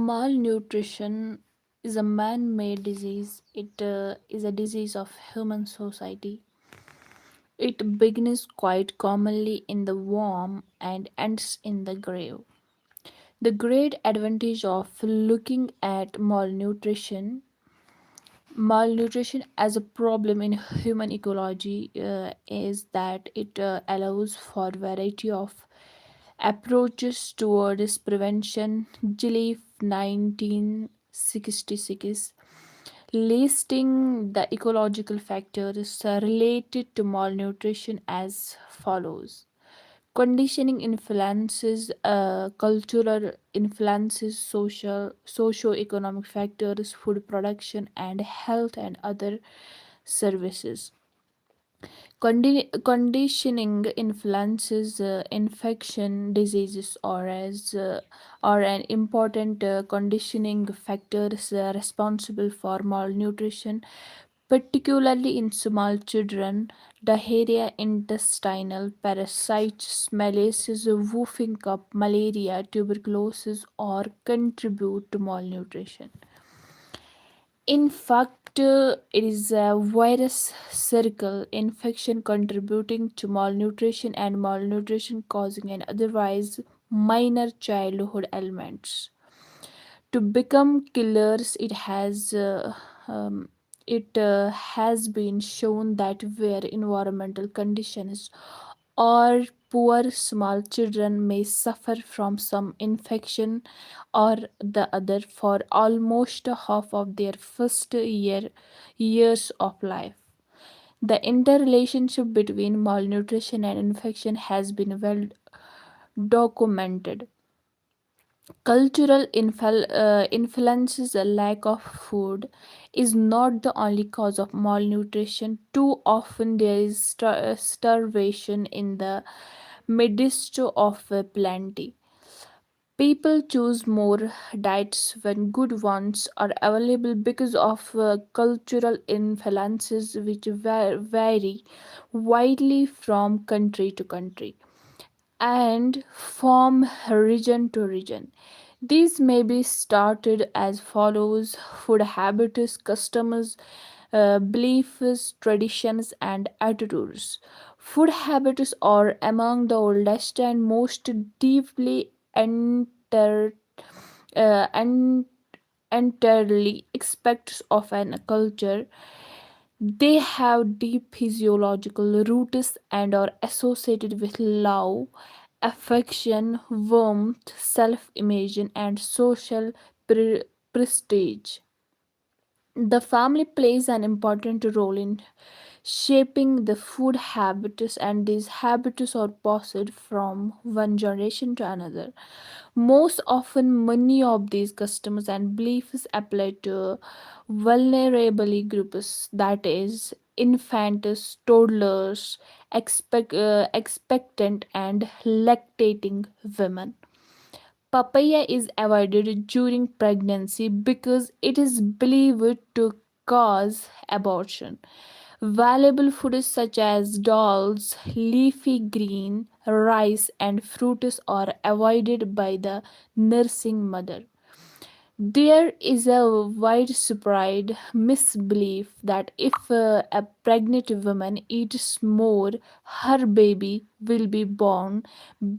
Malnutrition is a man made disease. It is a disease of human society. It begins quite commonly in the womb and ends in the grave. The great advantage of looking at malnutrition as a problem in human ecology is that it allows for variety of approaches towards prevention. Gilley 1966 listing the ecological factors related to malnutrition as follows: conditioning influences, cultural influences, socio-economic factors, food production and health and other services. Conditioning influences infection diseases or an important conditioning factors responsible for malnutrition, particularly in small children. Diarrhea, intestinal parasites, malaise, whooping cough, malaria, tuberculosis, or contribute to malnutrition. In fact, it is a virus circle infection contributing to malnutrition and malnutrition causing an otherwise minor childhood ailments to become killers. Um, it has been shown that where environmental conditions or poor, small children may suffer from some infection or the other for almost half of their first years of life. The interrelationship between malnutrition and infection has been well documented. Cultural influences, a lack of food, is not the only cause of malnutrition. Too often, there is starvation in the midst of plenty. People choose more diets when good ones are available because of cultural influences which vary widely from country to country and from region to region. These may be started as follows: food habits, customs, beliefs, traditions, and attitudes. Food habits are among the oldest and most deeply and entirely aspects of an culture. They have deep physiological roots and are associated with love, affection, warmth, self image, and social prestige. The family plays an important role in shaping the food habits, and these habits are passed from one generation to another. Most often, many of these customs and beliefs apply to vulnerable groups, that is, infants, toddlers, expectant, and lactating women. Papaya is avoided during pregnancy because it is believed to cause abortion. Valuable foods such as dals, leafy green, rice, and fruits are avoided by the nursing mother. There is a widespread misbelief that if a pregnant woman eats more, her baby will be born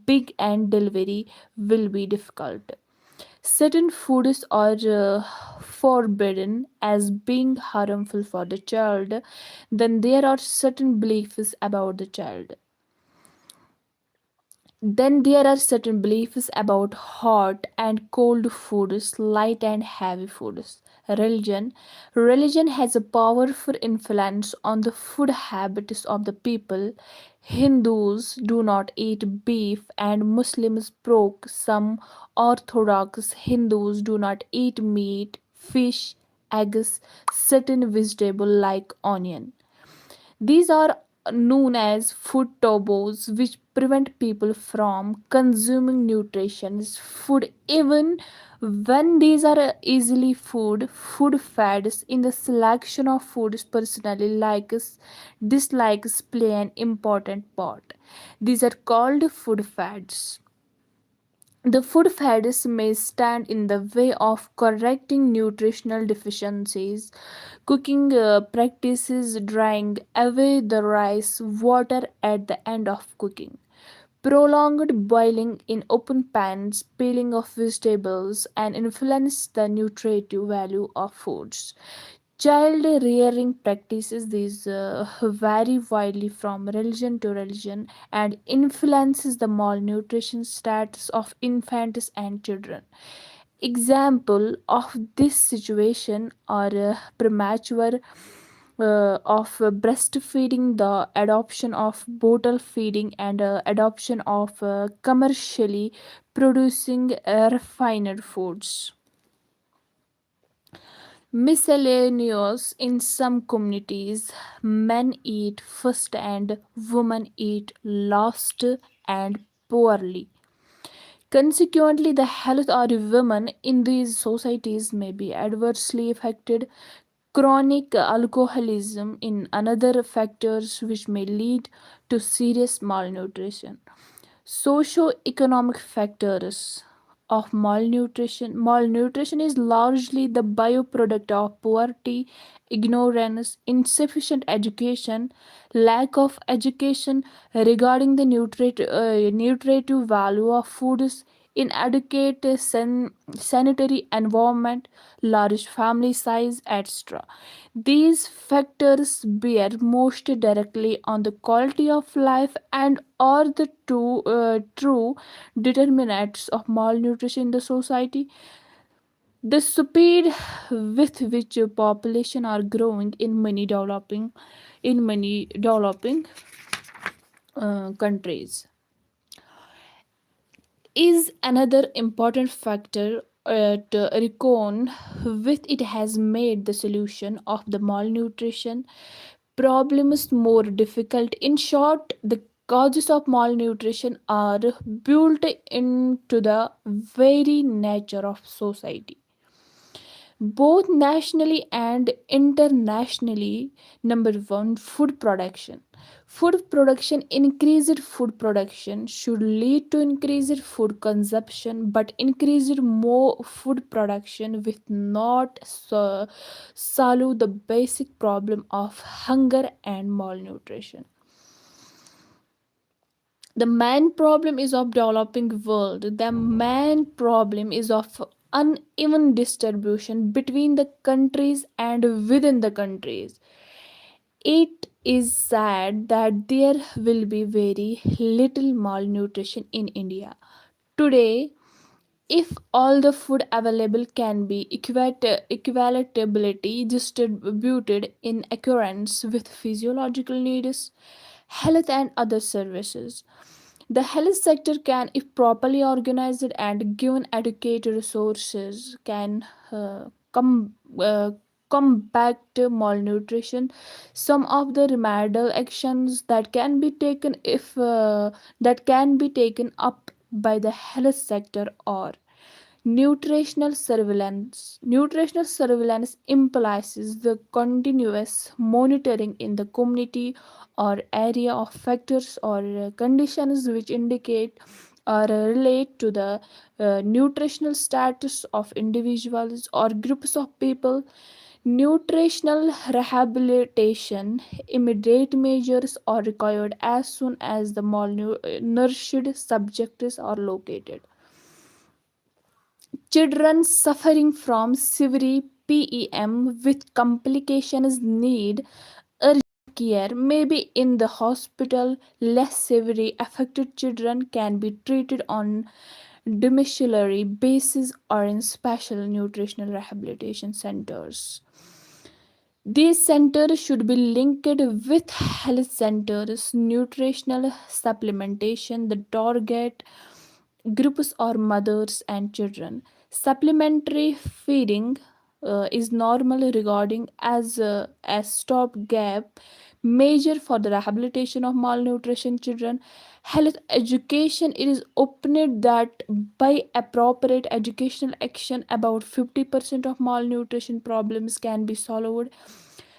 big and delivery will be difficult. Certain foods are forbidden as being harmful for the child. Then there are certain beliefs about the child. Then there are certain beliefs about hot and cold foods, light and heavy foods. Religion. Religion has a powerful influence on the food habits of the people. Hindus do not eat beef, and Muslims broke. Some Orthodox Hindus do not eat meat, fish, eggs, certain vegetable like onion. These are known as food taboos, which prevent people from consuming nutritious food even when these are easily food fads in the selection of foods personally likes dislikes play an important part. These are called food fads. The food fads may stand in the way of correcting nutritional deficiencies, cooking practices, drying away the rice water at the end of cooking, prolonged boiling in open pans, peeling of vegetables, and influence the nutritive value of foods. Child rearing practices these vary widely from religion to religion and influences the malnutrition status of infants and children. Example of this situation are premature of breastfeeding, the adoption of bottle feeding, and adoption of commercially producing refined foods. Miscellaneous in some communities, men eat first and women eat last and poorly. Consequently, the health of women in these societies may be adversely affected. Chronic alcoholism in another factors which may lead to serious malnutrition. Socio-economic factors of malnutrition. Malnutrition is largely the byproduct of poverty, ignorance, insufficient education, lack of education regarding the nutritive value of foods, inadequate sanitary environment, large family size, etc. These factors bear most directly on the quality of life and are the true determinants of malnutrition in the society. The speed with which a population are growing in many developing countries is another important factor to reckon with. It has made the solution of the malnutrition problem is more difficult. In short, the causes of malnutrition are built into the very nature of society, both nationally and internationally. Number one, food production. Increased food production should lead to increased food consumption, but increased more food production will not solve the basic problem of hunger and malnutrition. The main problem is of developing world. The main problem is of uneven distribution between the countries and within the countries. It is sad that there will be very little malnutrition in India today. If all the food available can be equitably distributed in accordance with physiological needs, health and other services, the health sector can, if properly organized and given adequate resources, can uh, combat malnutrition. Some of the remedial actions that can be taken if that can be taken up by the health sector are nutritional surveillance implies the continuous monitoring in the community or area of factors or conditions which indicate or relate to the nutritional status of individuals or groups of people. Nutritional rehabilitation, immediate measures are required as soon as the malnourished subjects are located. Children suffering from severe PEM with complications need urgent care, maybe in the hospital. Less severely affected children can be treated on domiciliary basis or in special nutritional rehabilitation centers. These centers should be linked with health centers. Nutritional supplementation, the target groups or mothers and children. Supplementary feeding is normally regarded as a stopgap measure for the rehabilitation of malnutrition children. Health education, it is opened that by appropriate educational action, about 50% of malnutrition problems can be solved.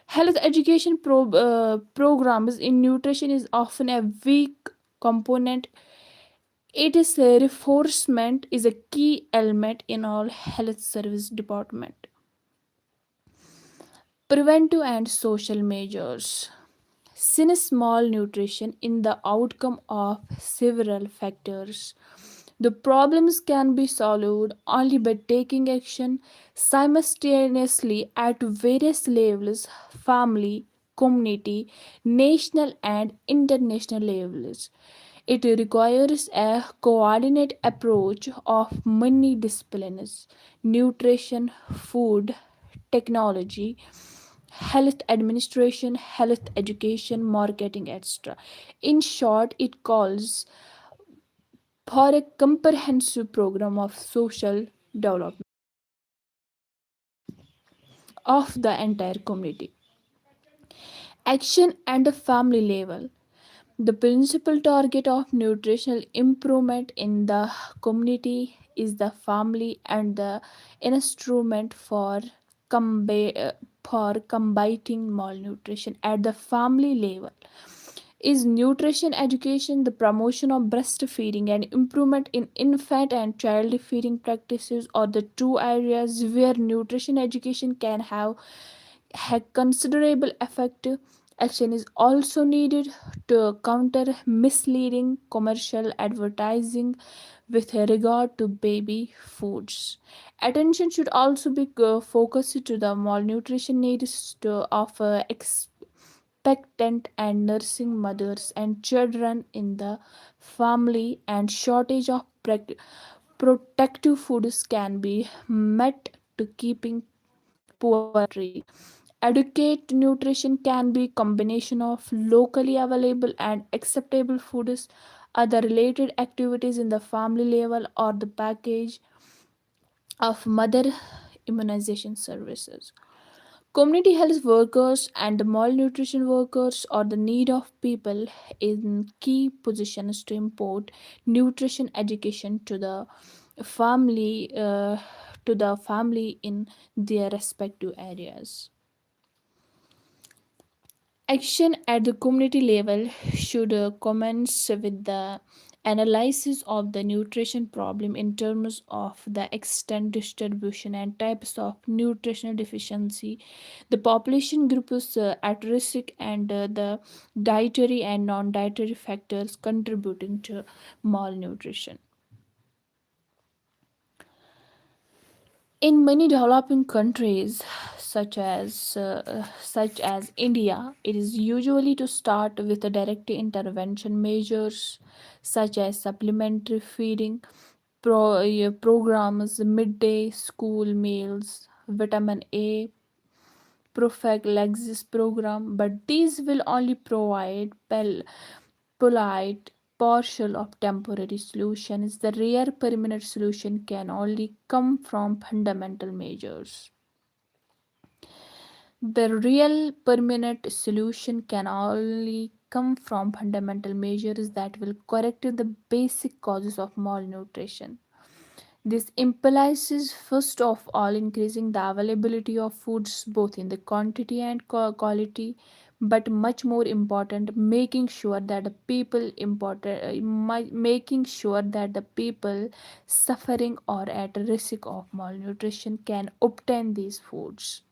Health education programs in nutrition is often a weak component It is a reinforcement is a key element in all health service department. Preventive and social measures. Since malnutrition in the outcome of several factors, the problems can be solved only by taking action simultaneously at various levels family, community, national, and international levels. It requires a coordinated approach of many disciplines nutrition, food, technology, health administration, health education, marketing, etc. In short, it calls for a comprehensive program of social development of the entire community. Action and the family level. The principal target of nutritional improvement in the community is the family and the instrument for combating malnutrition at the family level. Is nutrition education, the promotion of breastfeeding, and improvement in infant and child feeding practices are the two areas where nutrition education can have considerable effect. Action is also needed to counter misleading commercial advertising with regard to baby foods. Attention should also be focused to the malnutrition needs of expectant and nursing mothers and children in the family, and shortage of protective foods can be met to keeping poor country. Educate nutrition can be combination of locally available and acceptable foods, other related activities in the family level, or the package of mother immunization services. Community health workers and malnutrition workers are the need of people in key positions to import nutrition education family uh, to the family in their respective areas. Action at the community level should commence with the analysis of the nutrition problem in terms of the extent, distribution, and types of nutritional deficiency, the population groups at risk, and the dietary and non dietary factors contributing to malnutrition. In many developing countries, such as India, it is usually to start with the direct intervention measures such as supplementary feeding programs, midday school meals, vitamin A prophylaxis program, but these will only provide polite partial of temporary solutions. The rare permanent solution can only come from fundamental measures. The real permanent solution can only come from fundamental measures that will correct the basic causes of malnutrition. This implies, first of all, increasing the availability of foods both in the quantity and quality, but much more important, making sure that the people suffering or at risk of malnutrition can obtain these foods.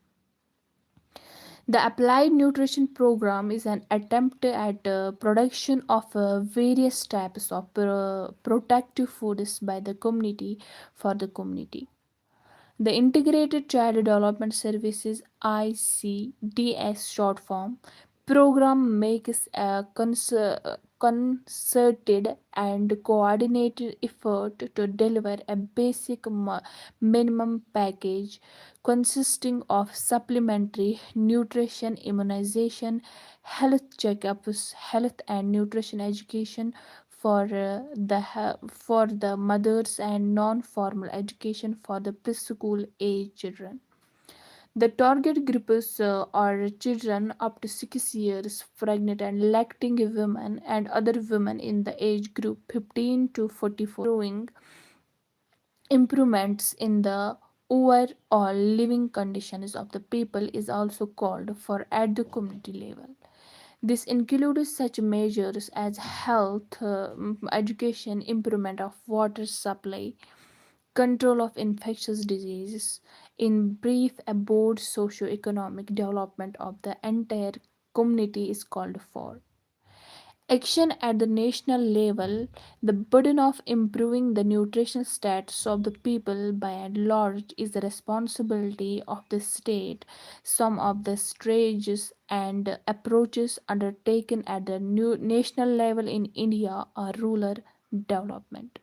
The Applied Nutrition Program is an attempt at production of various types of protective foods by the community for the community. The Integrated Child Development Services ICDS short form program makes a concerted and coordinated effort to deliver a basic minimum package consisting of supplementary nutrition, immunization, health checkups, health and nutrition education for the mothers, and non-formal education for the preschool age children. The target groups are children up to 6 years, pregnant and lacting women, and other women in the age group 15 to 44. Showing improvements in the overall living conditions of the people is also called for at the community level. This includes such measures as health, education, improvement of water supply, control of infectious diseases, in brief, a broad socio-economic development of the entire community is called for. Action at the national level, the burden of improving the nutritional status of the people by and large is the responsibility of the state. Some of the strategies and approaches undertaken at the national level in India are rural development.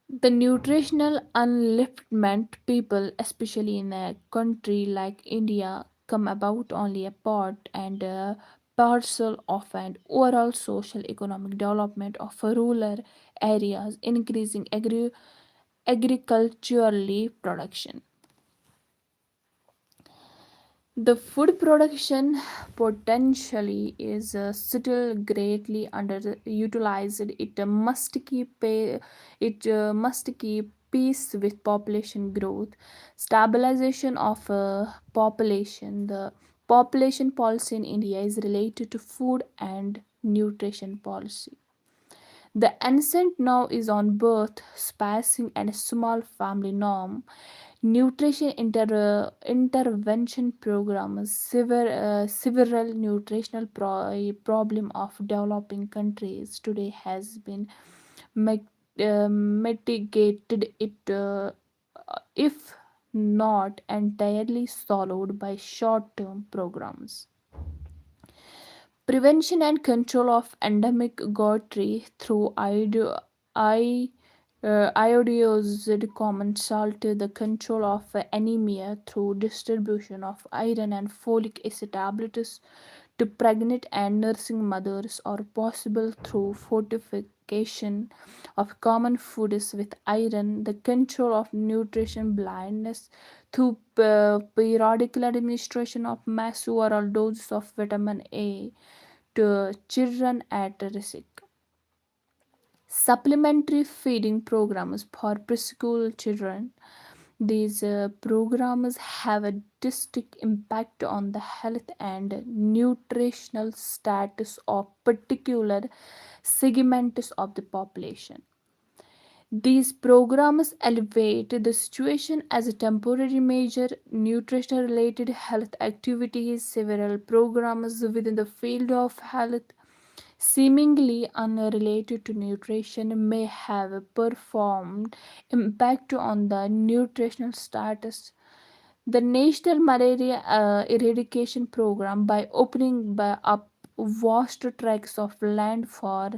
The nutritional upliftment people, especially in a country like India, come about only a part and a parcel of an overall social economic development of rural areas, increasing agriculturally production. The food production potentially is still greatly underutilized. It must keep pace with population growth, stabilization of population. The population policy in India is related to food and nutrition policy. The accent now is on birth, spacing, and a small family norm. Nutrition intervention programs, several nutritional problem of developing countries today has been mit- mitigated. It if not entirely swallowed by short-term programs. Prevention and control of endemic goutry through iodized common salt, the control of anemia through distribution of iron and folic acid tablets to pregnant and nursing mothers, or possible through fortification of common foods with iron, the control of nutrition blindness through periodical administration of mass oral doses of vitamin A to children at risk. Supplementary feeding programs for preschool children. These programs have a distinct impact on the health and nutritional status of particular segments of the population. These programs elevate the situation as a temporary measure, nutrition related health activities, several programs within the field of health seemingly unrelated to nutrition may have a profound impact on the nutritional status. The National Malaria Eradication Program, by opening up vast tracts of land for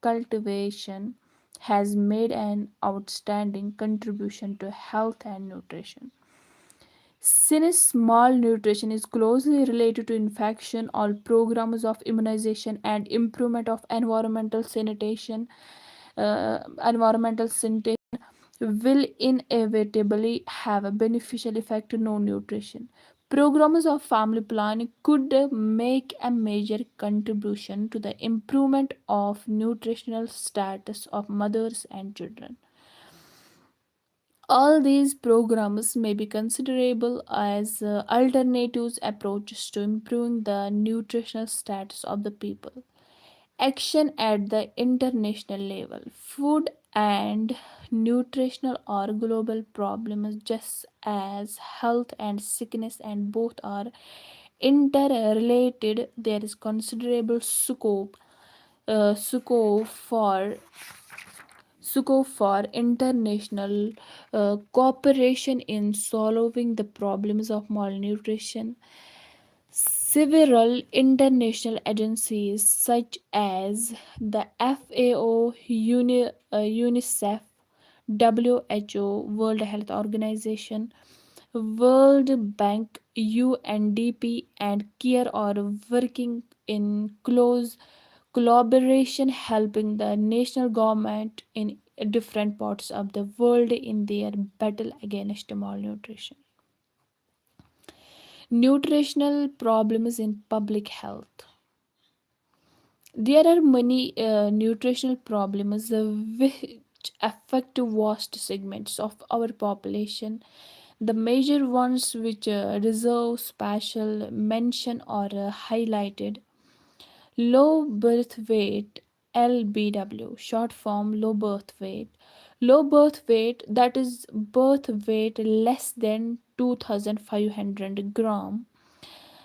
cultivation, has made an outstanding contribution to health and nutrition. Since malnutrition is closely related to infection, all programs of immunization and improvement of environmental sanitation will inevitably have a beneficial effect on nutrition. Programs of family planning could make a major contribution to the improvement of nutritional status of mothers and children. All these programs may be considerable as alternatives approaches to improving the nutritional status of the people. Action at the international level. Food and nutritional are global problems just as health and sickness, and both are interrelated. There is considerable scope for international cooperation in solving the problems of malnutrition. Several international agencies, such as the FAO, UNICEF, WHO, World Health Organization, World Bank, UNDP, and Kiya, are working in close collaboration, helping the national government in different parts of the world in their battle against malnutrition. Nutritional problems in public health. There are many nutritional problems which affect vast segments of our population. The major ones which deserve special mention or highlighted: low birth weight, LBW, short form low birth weight. Low birth weight, that is birth weight less than 2500 gram.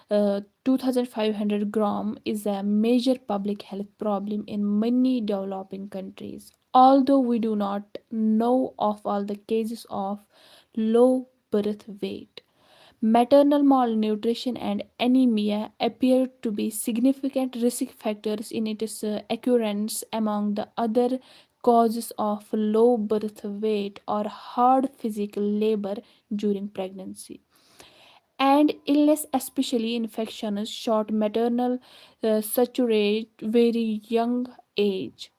2500 gram is a major public health problem in many developing countries. Although we do not know of all the cases of low birth weight, maternal malnutrition and anemia appear to be significant risk factors in its occurrence among the other causes of low birth weight or hard physical labor during pregnancy and illness, especially infections, short maternal saturate very young age.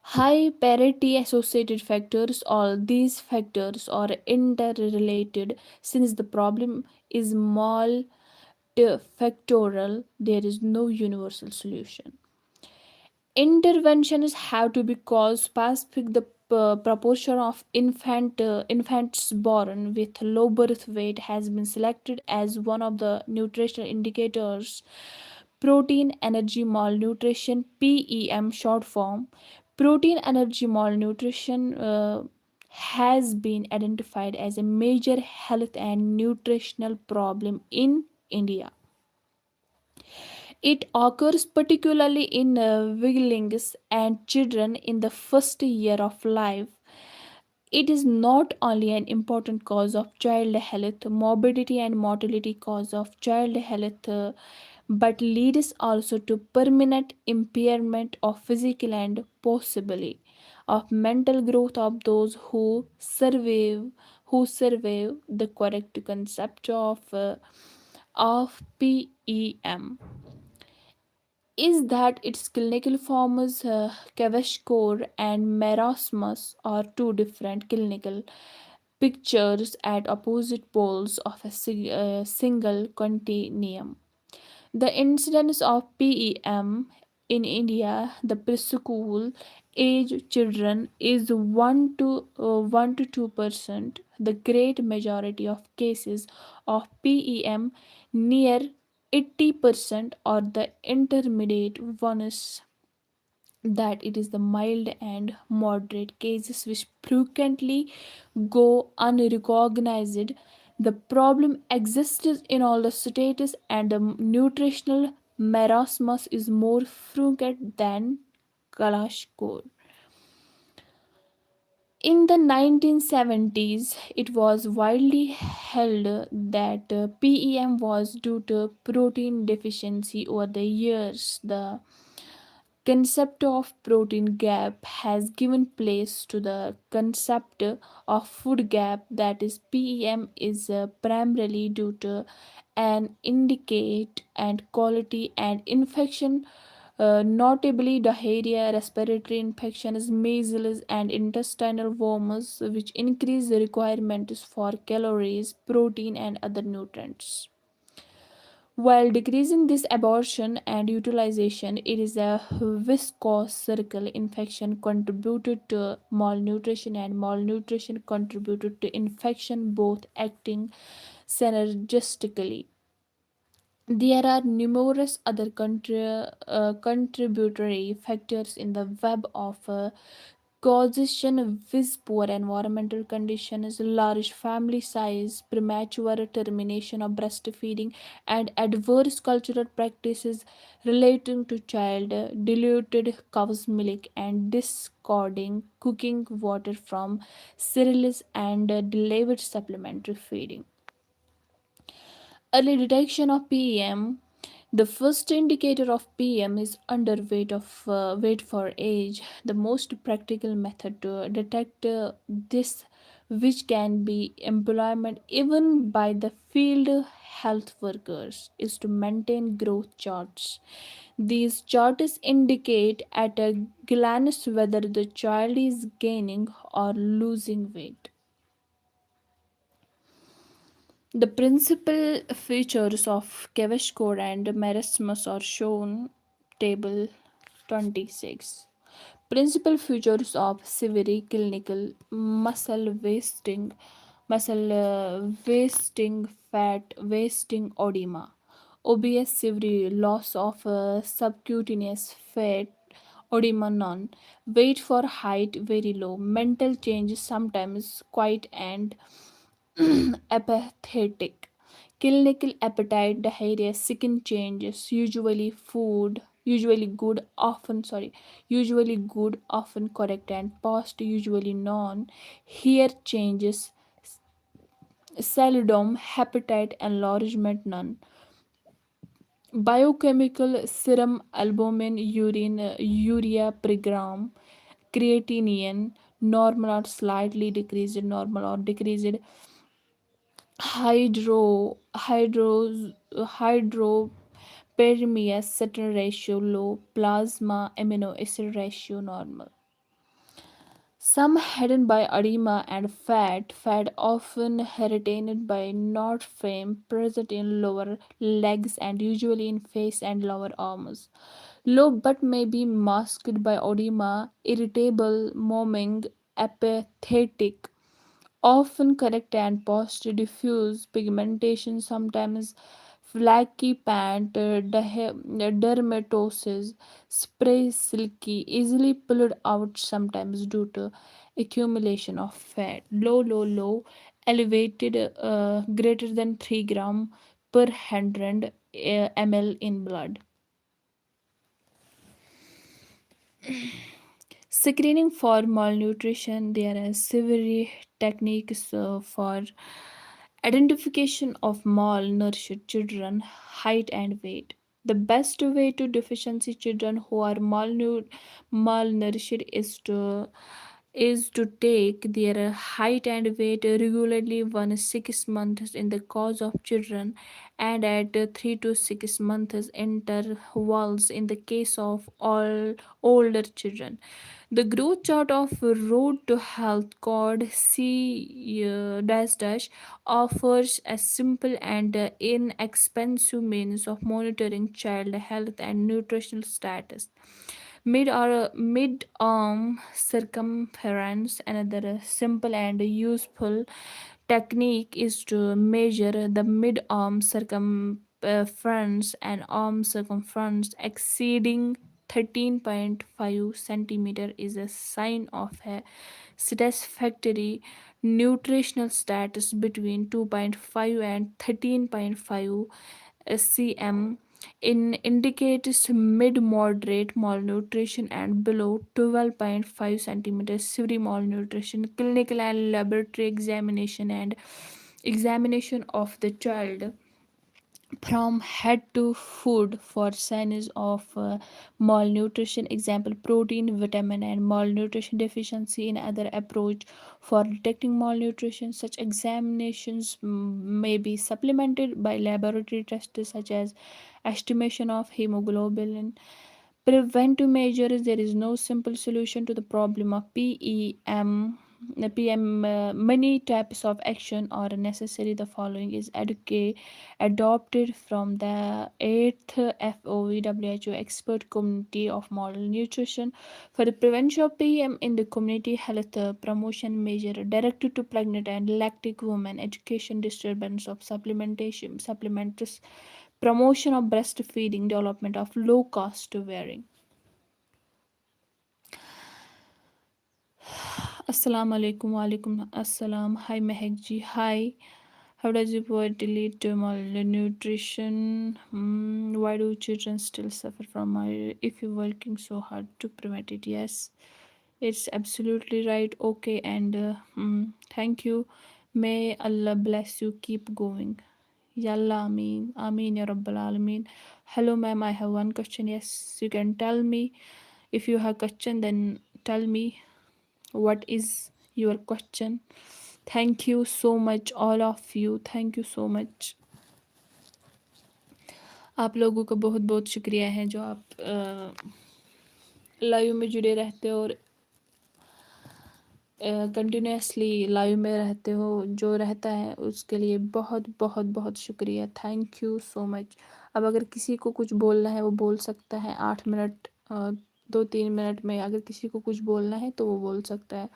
High parity associated factors, all these factors are interrelated since the problem is multifactorial, there is no universal solution. Interventions have to be cause specific. The proportion of infants born with low birth weight has been selected as one of the nutritional indicators. Protein energy malnutrition, PEM short form. Protein energy malnutrition has been identified as a major health and nutritional problem in India. It occurs particularly in weaklings and children in the first year of life. It is not only an important cause of child health, morbidity and mortality cause of child health, but leads also to permanent impairment of physical and possibly of mental growth of those who survive the correct concept of PEM is that its clinical forms, Kaveshkor and marasmus, are two different clinical pictures at opposite poles of a single continuum. The incidence of PEM in India, the preschool age children, is 1 to 2%. The great majority of cases of PEM, near 80%, or the intermediate ones, that it is the mild and moderate cases which frequently go unrecognized. The problem exists in all the states, and the nutritional marasmus is more frequent than Kalashkor. In the 1970s, it was widely held that PEM was due to protein deficiency. Over the years, the concept of protein gap has given place to the concept of food gap, that is PEM is primarily due to an indicate and quality and infection, notably diarrhea, respiratory infections, measles, and intestinal worms, which increase the requirements for calories, protein, and other nutrients. While decreasing this abortion and utilization, it is a viscous circle. Infection contributed to malnutrition, and malnutrition contributed to infection, both acting synergistically. There are numerous other contributory factors in the web of causation with poor environmental conditions, large family size, premature termination of breastfeeding, and adverse cultural practices relating to child diluted cow's milk and discarding cooking water from cereals and delayed supplementary feeding. Early detection of PEM. The first indicator of PM is underweight of weight for age. The most practical method to detect this, which can be employment even by the field health workers, is to maintain growth charts. These charts indicate at a glance whether the child is gaining or losing weight. The principal features of Keveshcore and marasmus are shown table 26. Principal features of severe clinical muscle wasting. muscle wasting, fat wasting, edema, obvious severe loss of subcutaneous fat, edema none, weight for height very low, mental changes sometimes quite and apathetic, clinical appetite, diarrhea, skin changes, usually good, often correct, and past usually non, hair changes, selenium, hepatite, enlargement none. Biochemical serum albumin, urine, urea per gram, creatinine, normal or slightly decreased, normal or decreased, hydropermeia certain ratio low, plasma amino acid ratio normal. Some hidden by edema and fat often retained by not fame, present in lower legs and usually in face and lower arms. Low but may be masked by edema, irritable, momming, apathetic, often correct and post diffuse pigmentation, sometimes flaky pant, dermatosis, spray silky, easily pulled out sometimes due to accumulation of fat, low, elevated, greater than 3 gram per 100 ml in blood. Screening for malnutrition, there are several techniques for identification of malnourished children, height and weight. The best way to deficiency children who are malnourished is to take their height and weight regularly 1 6 months in the course of children and at 3 to 6 months intervals in the case of all older children. The growth chart of Road to Health code C dash offers a simple and inexpensive means of monitoring child health and nutritional status. Mid-arm circumference, another simple and useful technique is to measure the mid-arm circumference and arm circumference exceeding 13.5 centimeter is a sign of a satisfactory nutritional status between 2.5 and 13.5 cm indicates mid-moderate malnutrition and below 12.5 centimeters severe malnutrition. Clinical and laboratory examination of the child from head to foot for signs of malnutrition, example protein, vitamin and malnutrition deficiency. In other approach for detecting malnutrition, such examinations may be supplemented by laboratory tests such as estimation of hemoglobin. Preventive measures, there is no simple solution to the problem of PM. Many types of action are necessary. The following is adopted from the 8th FOWHO expert community of model nutrition for the prevention of PM in the community health promotion measure directed to pregnant and lactic women, education, disturbance of supplementary promotion of breastfeeding, development of low cost wearing. Assalamu alaikum, walaikum assalam. Hi Mehak ji, hi. How does your body lead to malnutrition? Why do children still suffer from malnutrition if you're working so hard to prevent it? Yes, it's absolutely right. Okay, and thank you. May Allah bless you. Keep going. Yalla, Ameen. Ameen, Ya Rabbal Alameen. Hello, ma'am. I have one question. Yes, you can tell me. If you have question, then tell me what is your question. Thank you so much, all of you. Thank you so much. आप लोगों का बहुत बहुत शुक्रिया है जो आप live में जुड़े रहते हो और कंटिन्यूसली लाइव में रहते हो। जो रहता है उसके लिए बहुत बहुत बहुत शुक्रिया। Thank you so much. अब अगर किसी को कुछ बोलना है वो बोल सकता है। 8 मिनट 2-3 मिनट में अगर किसी को कुछ बोलना है तो वो बोल सकता है।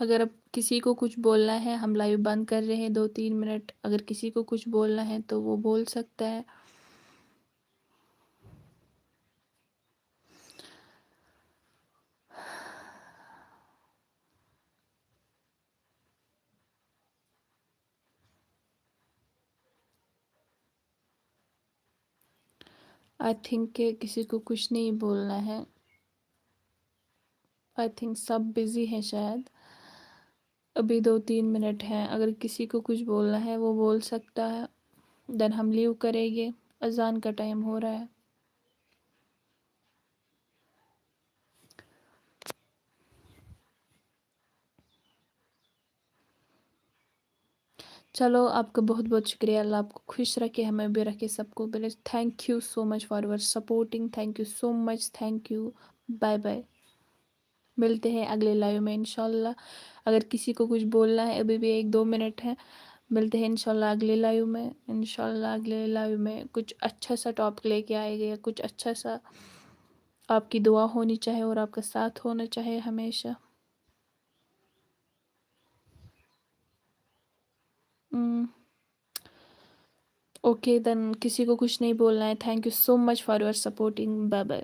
اگر اب کسی کو کچھ بولنا ہے، ہم لائیو بند کر رہے ہیں 2-3 منٹ، اگر کسی کو کچھ بولنا ہے تو وہ بول سکتا ہے. آئی تھنک کہ کسی کو کچھ نہیں بولنا ہے. آئی تھنک سب بزی ہیں شاید. ابھی 2-3 منٹ ہیں، اگر کسی کو کچھ بولنا ہے وہ بول سکتا ہے. دین ہم لیو کریں گے، اذان کا ٹائم ہو رہا ہے. چلو آپ کا بہت بہت شکریہ. اللہ آپ کو خوش رکھے، ہمیں بھی رکھے، سب کو بھی. Thank you so much for your supporting. Thank you so much. Thank you. Bye bye. ملتے ہیں اگلے لائیو میں انشاءاللہ. اگر کسی کو کچھ بولنا ہے، ابھی بھی 1-2 منٹ ہیں. ملتے ہیں انشاءاللہ اگلے لائیو میں. انشاءاللہ اگلے لائیو میں کچھ اچھا سا ٹاپک لے کے آئے گے، کچھ اچھا سا. آپ کی دعا ہونی چاہے اور آپ کا ساتھ ہونا چاہے ہمیشہ. اوکے دین، کسی کو کچھ نہیں بولنا ہے. Thank you so much for your supporting. Bye bye.